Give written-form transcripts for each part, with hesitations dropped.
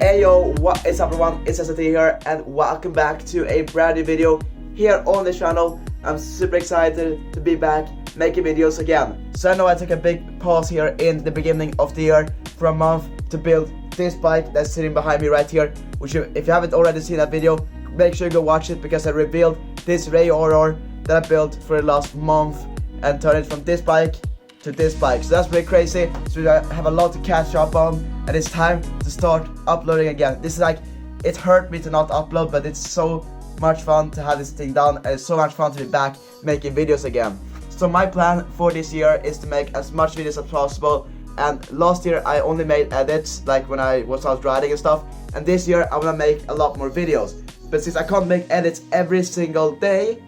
Hey yo, what is up everyone, it's SCR here and welcome back to a brand new video here on the channel. I'm super excited to be back making videos again. So I know I took a big pause here in the beginning of the year for a month to build this bike that's sitting behind me right here, which if you haven't already seen that video, make sure you go watch it because I revealed this Rieju RR that I built for the last month and turned it from this bike to this bike. So that's pretty crazy. So I have a lot to catch up on and it's time to start uploading again. This is like, it hurt me to not upload, but it's so much fun to have this thing done and it's so much fun to be back making videos again. So my plan for this year is to make as much videos as possible, and last year I only made edits like when I was out riding and stuff, and this year I want to make a lot more videos. But since I can't make edits every single day,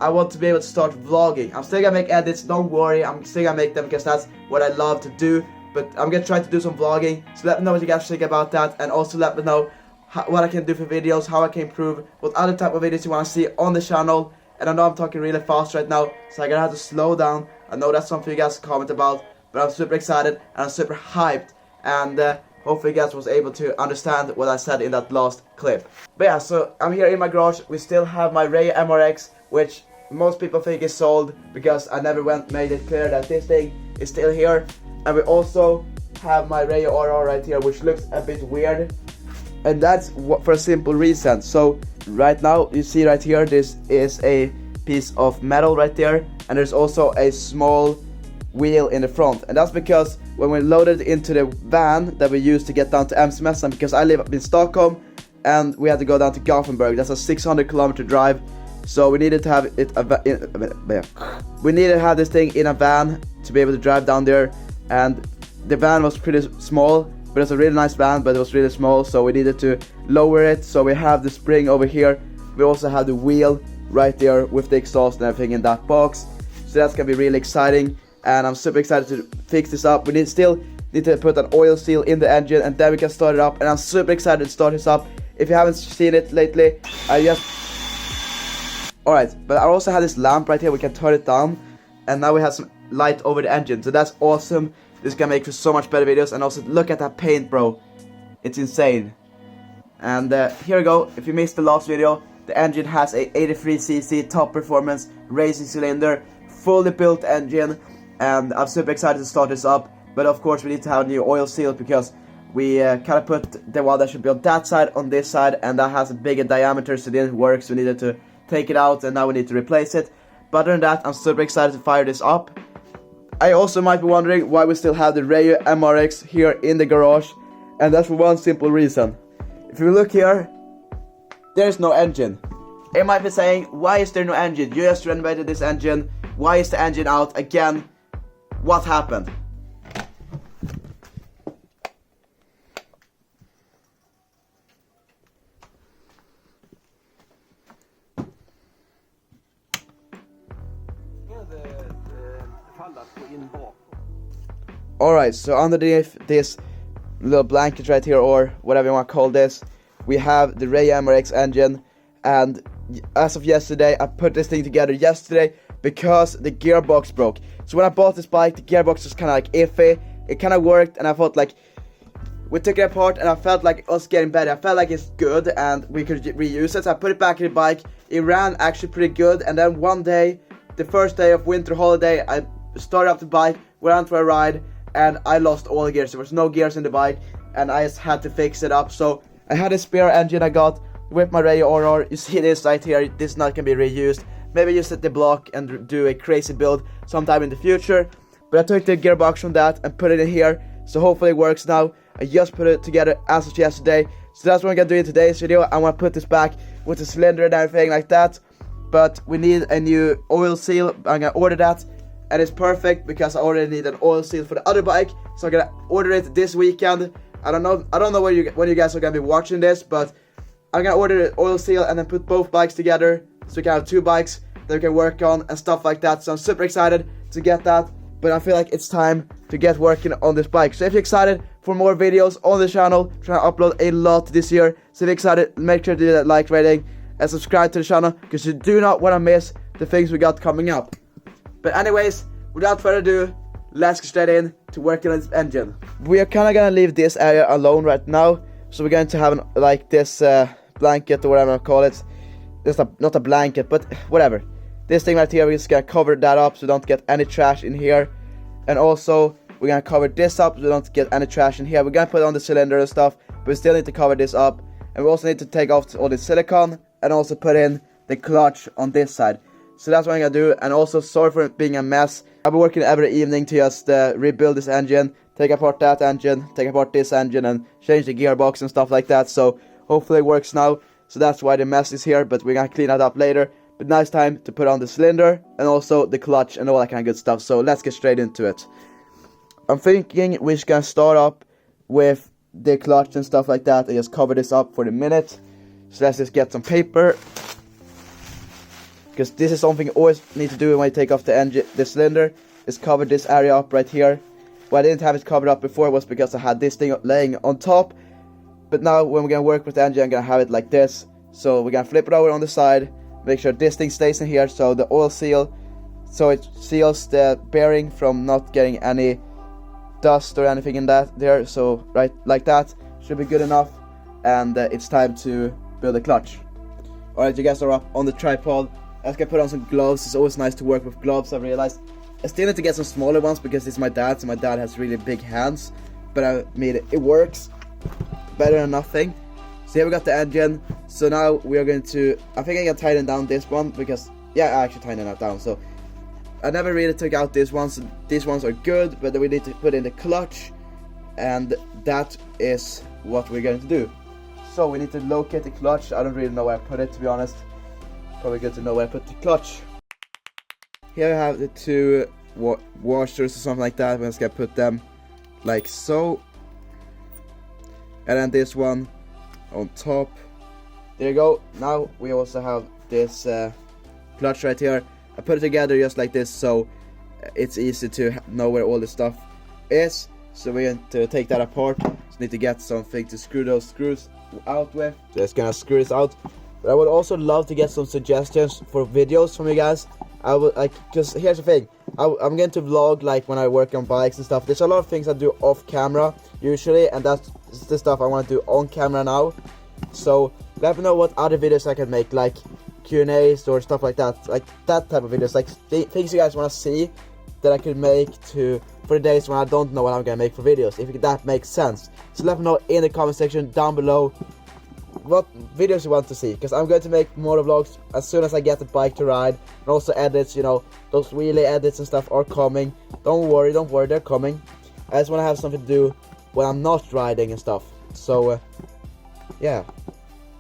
I want to be able to start vlogging. I'm still gonna make edits, don't worry, I'm still gonna make them because that's what I love to do, but I'm gonna try to do some vlogging. So let me know what you guys think about that, and also let me know what I can do for videos, how I can improve, what other type of videos you want to see on the channel. And I know I'm talking really fast right now, so I'm gonna have to slow down. I know that's something you guys comment about, but I'm super excited and I'm super hyped, and hopefully you guys was able to understand what I said in that last clip. But yeah, so I'm here in my garage. We still have my Rieju MRX, which most people think is sold because I never made it clear that this thing is still here. And we also have my Rieju RR right here, which looks a bit weird, and that's for a simple reason. So right now you see right here, this is a piece of metal right there, and there's also a small wheel in the front, and that's because when we loaded into the van that we used to get down to Amsterdam, because I live up in Stockholm and we had to go down to Gothenburg, that's a 600-kilometer drive, so we needed to have we needed to have this thing in a van to be able to drive down there. And the van was pretty small, but it's a really nice van, but it was really small, so we needed to lower it. So we have the spring over here, we also have the wheel right there with the exhaust and everything in that box. So that's gonna be really exciting, and I'm super excited to fix this up. We still need to put an oil seal in the engine, and then we can start it up, and I'm super excited to start this up. If you haven't seen it lately, alright, but I also have this lamp right here, we can turn it down, and now we have some light over the engine, so that's awesome. This can make for so much better videos. And also look at that paint, bro, it's insane. And here we go. If you missed the last video, the engine has a 83cc top performance racing cylinder, fully built engine, and I'm super excited to start this up. But of course we need to have a new oil seal because we kind of put the one that should be on that side on this side, and that has a bigger diameter, so it didn't work, so we needed to take it out, and now we need to replace it. But other than that, I'm super excited to fire this up. I also might be wondering why we still have the Rieju MRX here in the garage, and that's for one simple reason. If you look here, there's no engine. You might be saying, why is there no engine? You just renovated this engine, why is the engine out again? What happened? Alright, so underneath this little blanket right here, or whatever you want to call this, we have the Rieju MRX engine. And as of yesterday, I put this thing together yesterday because the gearbox broke. So when I bought this bike, the gearbox was kind of like iffy. It kind of worked, and I thought like, we took it apart and I felt like it was getting better. I felt like it's good and we could reuse it, so I put it back in the bike. It ran actually pretty good, and then one day, the first day of winter holiday, I started up the bike, went out for a ride, and I lost all the gears. There was no gears in the bike, and I just had to fix it up. So I had a spare engine I got with my Rieju RR. You see this right here, this is not gonna be reused. Maybe use the block and do a crazy build sometime in the future. But I took the gearbox from that and put it in here, so hopefully it works now. I just put it together as of yesterday, so that's what I'm gonna do in today's video. I wanna put this back with the cylinder and everything like that. But we need a new oil seal. I'm gonna order that, and it's perfect because I already need an oil seal for the other bike, so I'm gonna order it this weekend. I don't know when you guys are gonna be watching this, but I'm gonna order the oil seal and then put both bikes together, so we can have two bikes that we can work on and stuff like that. So I'm super excited to get that, but I feel like it's time to get working on this bike. So if you're excited for more videos on the channel, trying to upload a lot this year, so if you're excited, make sure to do that like rating and subscribe to the channel, because you do not want to miss the things we got coming up. But anyways, without further ado, let's get straight in to working on this engine. We are kind of gonna leave this area alone right now, So we're going to have like this blanket or whatever I call it. It's not a blanket, but whatever. This thing right here, we're just gonna cover that up so we don't get any trash in here. And also, we're gonna cover this up so we don't get any trash in here. We're gonna put on the cylinder and stuff, but we still need to cover this up. And we also need to take off all the silicone and also put in the clutch on this side. So that's what I'm gonna do. And also, sorry for it being a mess. I've been working every evening to just rebuild this engine, take apart that engine, take apart this engine, and change the gearbox and stuff like that. So hopefully it works now. So that's why the mess is here, but we're gonna clean that up later. But now it's time to put on the cylinder and also the clutch and all that kind of good stuff. So let's get straight into it. I'm thinking we're just gonna start up with the clutch and stuff like that and just cover this up for the minute. So let's just get some paper, because this is something you always need to do when you take off the cylinder, is cover this area up right here. Why I didn't have it covered up before was because I had this thing laying on top. But now when we're gonna work with the engine, I'm gonna have it like this. So we're gonna flip it over on the side, make sure this thing stays in here, so the oil seal, so it seals the bearing from not getting any dust or anything in there. So right like that should be good enough. And it's time to build a clutch. Alright, you guys are up on the tripod. Let's get put on some gloves. It's always nice to work with gloves, I've realized. I still need to get some smaller ones because it's my dad's, and my dad has really big hands. But I mean, it works better than nothing. So here we got the engine. So now we are going to, I think I can tighten down this one because, yeah, I actually tightened that down. So I never really took out these ones. So these ones are good, but then we need to put in the clutch, and that is what we're going to do. So we need to locate the clutch. I don't really know where I put it, to be honest. Probably good to know where I put the clutch. Here I have the two washers or something like that. We're just gonna put them like so. And then this one on top. There you go. Now we also have this clutch right here. I put it together just like this, so it's easy to know where all the stuff is. So we're going to take that apart. Just need to get something to screw those screws out with. Just gonna screw this out. But I would also love to get some suggestions for videos from you guys. I would like, because here's the thing, I'm going to vlog like when I work on bikes and stuff. There's a lot of things I do off camera usually, and that's the stuff I want to do on camera now. So let me know what other videos I can make, like Q&As or stuff like that type of videos, like things you guys want to see that I could make for the days when I don't know what I'm gonna make for videos, if that makes sense. So let me know in the comment section down below what videos you want to see, because I'm going to make more vlogs as soon as I get the bike to ride, and also edits. You know, those wheelie edits and stuff are coming. Don't worry, they're coming. I just want to have something to do when I'm not riding and stuff. So yeah.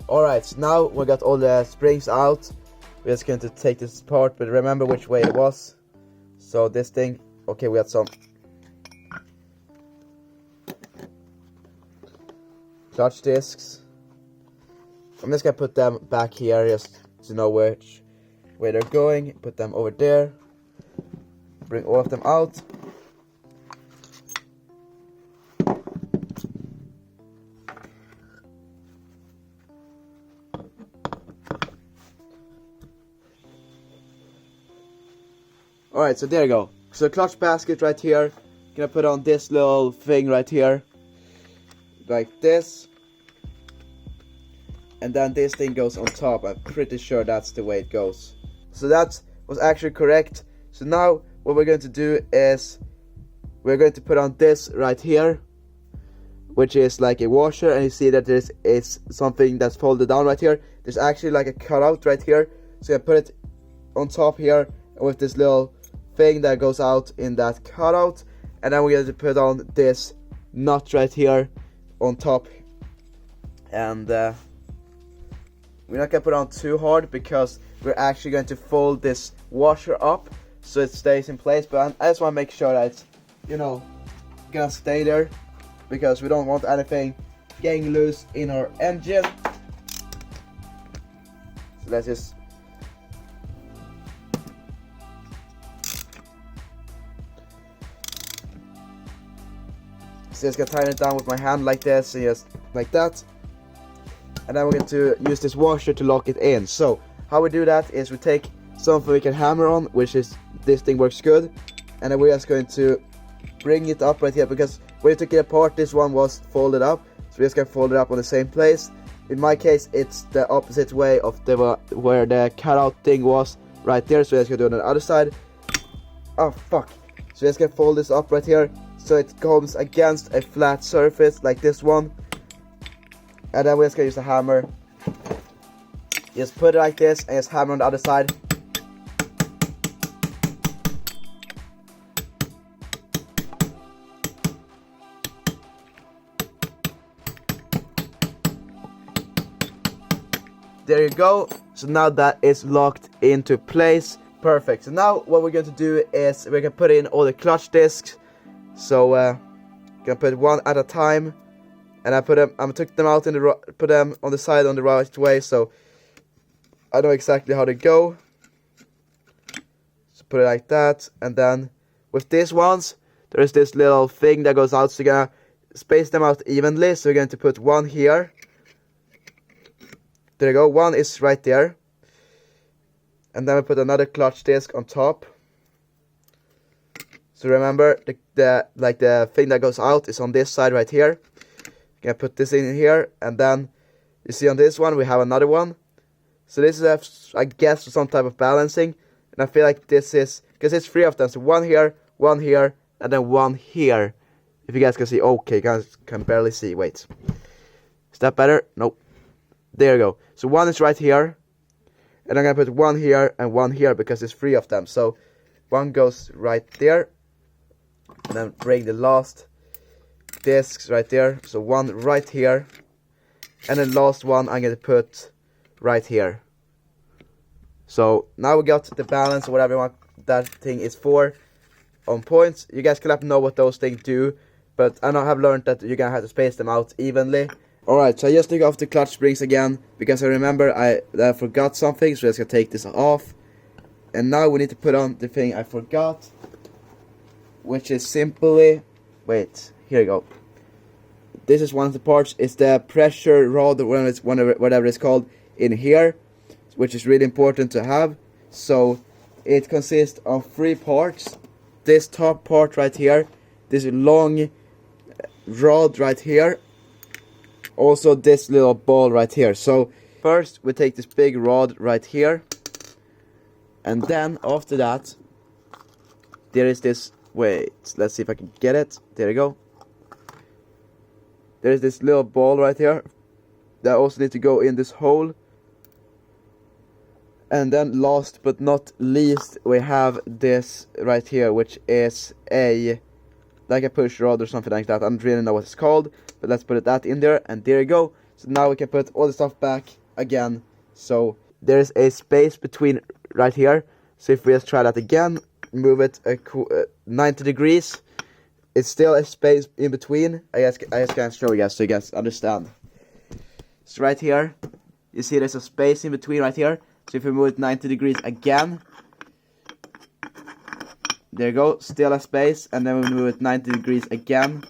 Alright, so now we got all the springs out. We're just going to take this apart, but remember which way it was. So this thing, okay, we got some clutch discs. I'm just gonna put them back here just to know which way they're going. Put them over there. Bring all of them out. Alright, so there you go. So clutch basket right here. Gonna put on this little thing right here. Like this. And then this thing goes on top. I'm pretty sure that's the way it goes. So that was actually correct. So now what we're going to do is we're going to put on this right here, which is like a washer, and you see that this is something that's folded down right here. There's actually like a cutout right here. So I put it on top here with this little thing that goes out in that cutout, and then we're going to put on this nut right here on top. And we're not going to put on too hard because we're actually going to fold this washer up so it stays in place. But I just want to make sure that it's, you know, gonna stay there, because we don't want anything getting loose in our engine. So let's just gonna tighten it down with my hand like this, and just like that. And then we're going to use this washer to lock it in. So how we do that is we take something we can hammer on, which is this thing works good, and then we're just going to bring it up right here, because when you took it apart, this one was folded up, so we're just gonna fold it up on the same place. In my case, it's the opposite way of where the cutout thing was, right there, so we're just gonna do it on the other side. Oh fuck. So we're just gonna fold this up right here, so it comes against a flat surface like this one. And then we're just gonna use a hammer. Just put it like this and just hammer on the other side. There you go. So now that is locked into place. Perfect. So now what we're going to do is we're going to put in all the clutch discs. So gonna put one at a time, and I took them out put them on the side on the right way, so I know exactly how they go. So put it like that, and then with these ones, there's this little thing that goes out, so you're gonna space them out evenly. So we're going to put one here. There you go, one is right there. And then we put another clutch disc on top. So remember, the thing that goes out is on this side right here. Gonna put this in here, and then you see on this one we have another one. So this is, I guess, some type of balancing. And I feel like this is, because it's three of them, so one here, and then one here. If you guys can see, okay, guys can barely see, wait. Is that better? Nope. There you go. So one is right here, and I'm gonna put one here and one here because there's three of them. So one goes right there, and then bring the last discs right there. So one right here, and then last one I'm gonna put right here. So now we got the balance or whatever you want that thing is for on points. You guys can let me know what those things do, but I have learned that you're gonna have to space them out evenly. Alright, so I just took off the clutch springs again, because I remember I forgot something, so I'm just gonna take this off. And now we need to put on the thing I forgot, which is simply, wait, here you go. This is one of the parts, it's the pressure rod, or whatever it's called, in here, which is really important to have. So it consists of three parts. This top part right here, this long rod right here, also this little ball right here. So first we take this big rod right here, and then after that there is this, wait, let's see if I can get it, there you go. There is this little ball right here that also needs to go in this hole. And then last but not least we have this right here, which is like a push rod or something like that. I don't really know what it's called, but let's put that in there, and there you go. So now we can put all the stuff back again. So there's a space between right here. So if we just try that again, move it 90 degrees, it's still a space in between. I just can't show you guys so you guys understand. So right here, you see there's a space in between right here. So if we move it 90 degrees again, there you go, still a space, and then we move it 90 degrees again,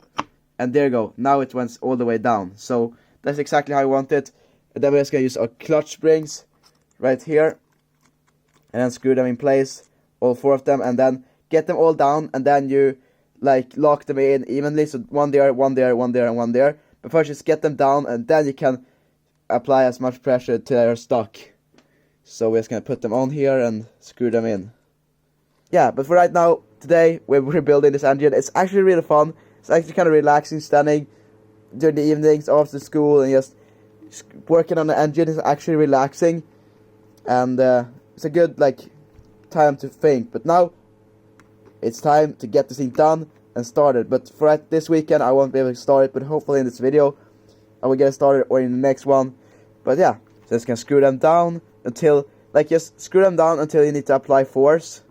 and there you go, now it went all the way down. So that's exactly how I want it. And then we're just going to use our clutch springs right here, and then screw them in place, all four of them, and then get them all down, and then you like lock them in evenly, so one there, one there, one there, and one there. But first just get them down, and then you can apply as much pressure till they're stuck. So we're just going to put them on here and screw them in. Yeah, but for right now, today, we're building this engine. It's actually really fun. It's actually kind of relaxing, standing during the evenings after school and just working on the engine is actually relaxing. And it's a good, like, time to think. But now, it's time to get this thing done and started. But for this weekend, I won't be able to start it, but hopefully in this video, I will get it started or in the next one. But yeah, so just gonna screw them down until, like, just screw them down until you need to apply force.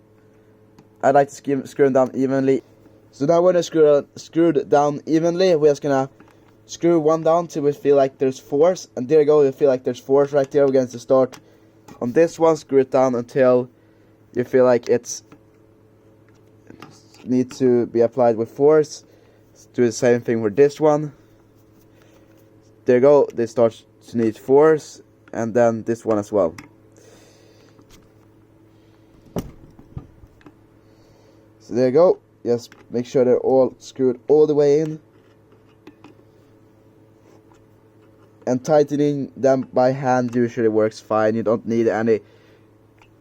I like to screw them down evenly. So now when they're screwed down evenly, we're just gonna screw one down till we feel like there's force. And there you go, you feel like there's force right there. We're going to start on this one, screw it down until you feel like it needs to be applied with force. Let's do the same thing for this one. There you go, they start to need force. And then this one as well. So there you go. just make sure they're all screwed all the way in. And tightening them by hand usually works fine. You don't need any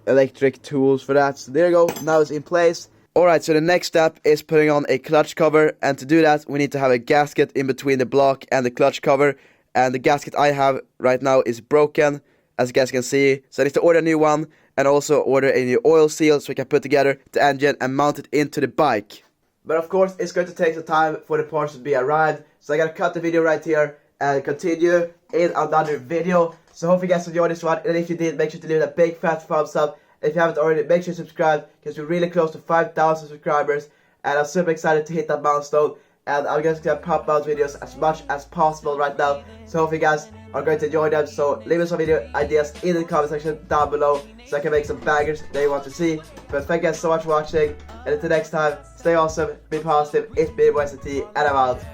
electric tools for that. So there you go, now it's in place. Alright, so the next step is putting on a clutch cover, and to do that we need to have a gasket in between the block and the clutch cover, and the gasket I have right now is broken, as you guys can see, so I need to order a new one, and also order a new oil seal so we can put together the engine and mount it into the bike. But of course it's going to take some time for the parts to be arrived, so I gotta cut the video right here and continue in another video. So hope you guys enjoyed this one, and if you did, make sure to leave a big fat thumbs up. If you haven't already, make sure to subscribe, because we're really close to 5,000 subscribers, and I'm super excited to hit that milestone, and I'm just gonna pump out videos as much as possible right now, so hope you guys are going to enjoy them. So leave me some video ideas in the comment section down below, so I can make some bangers that you want to see. But thank you guys so much for watching, and until next time, stay awesome, be positive, it's Rieju YZ, and I'm out.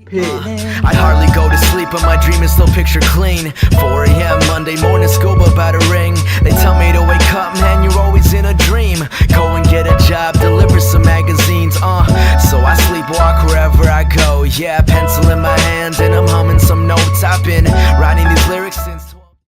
Peace. I hardly go to sleep, but my dream is still picture clean. 4 AM Monday morning, school about to ring. They tell me to wake up, man, you're always in a dream. Go and get a job, deliver some magazines, So I sleepwalk wherever I go, yeah, pencil in my hand and I'm humming